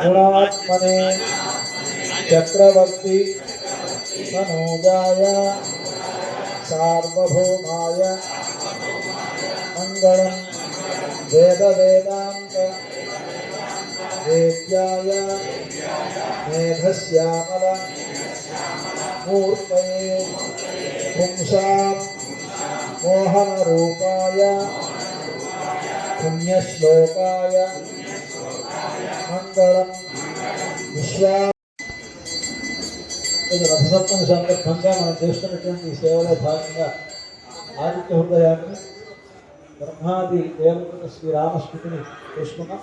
गुणात्मने चक्रवर्ती तनूजाय सार्वभौमाय मंगलम वेद वेदांत वेद्याय मेधश्यामल मूर्तये पुंसां मोहन रूपाय पुण्यश्लोकाय मंगलम विश्वा రథసప్తమి సందర్భంగా మనం చేస్తున్నటువంటి సేవలో భాగంగా ఆదిత్య హృదయాన్ని బ్రహ్మాది దేవతల శ్రీరామస్మృతిని చేసుకున్నాం.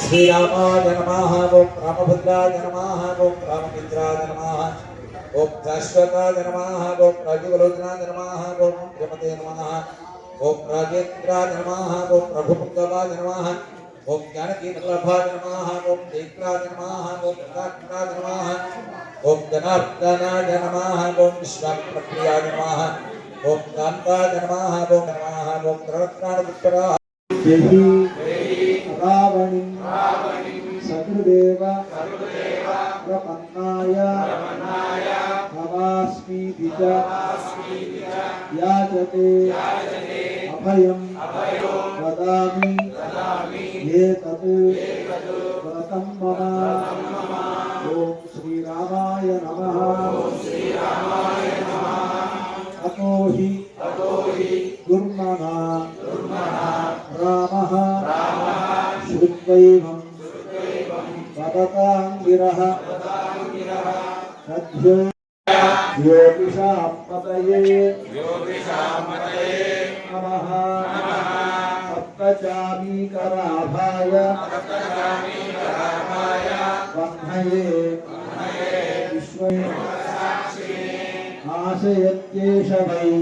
श्रीरामाय नमः ओं रामभद्राय नमः ओं रामचंद्राय नमः ओं शाश्वताय नमः ओं राजीवलोचनाय नमः ओं प्रेमते नमः ओं राजेन्द्राय नमः ओं प्रभुपुंगवाय नमः ओं ज्ञानकीवल्लभाय नमः ओं जयत्राय नमः ओं प्रतापकाय नमः ओं जनार्दनाय नमः ओं विश्वामित्रप्रियाय नमः ओं कान्ताय नमः ओं त्रणत्राणपुत्राय रावणी सकृदेव प्रपन्नाय नमास्मीति च याचते अभयं वदामि एतत् व्रतं मम ॐ श्रीरामाय नमः अतो हि दुर्मना रामः श्रुत्वैवं वदताङ्गिरः सद्यो ज्योतिषापतये नमः सप्तचामीकराभाय वह्नये विश्वे आशयत्येष वै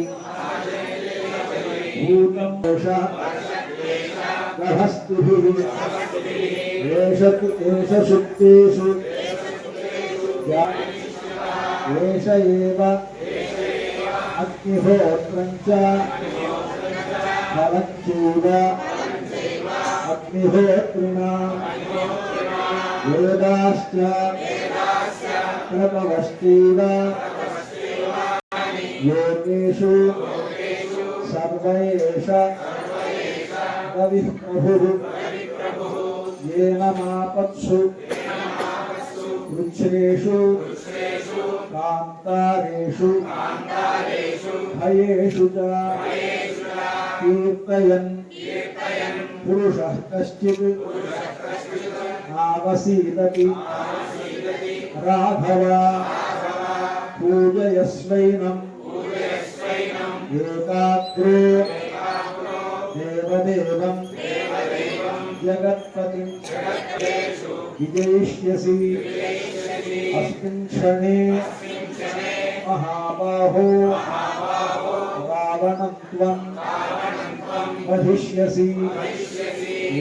भूतं दोषः रहस्तिभिः एष शुक्तेषु एष एव अग्निहोत्रं च फलं चैव अग्निहोत्रिणा वेदाश्च क्रतवश्चैव योगेषु सर्वैष कविः प्रभुः येन मापत्सु वृक्षेषु कान्तारेषु भयेषु च कीर्तयन् पुरुषः कश्चित् आवसीदति राघव पूजयस्वैनम् एकाग्रो देवदेवं जगत्पतिं विजयिष्यसि अस्मिन् क्षणे महाबाहो रावणं त्वं वधिष्यसि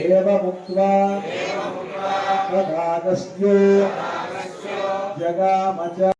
एवमुक्त्वा तदागस्त्यो जगाम च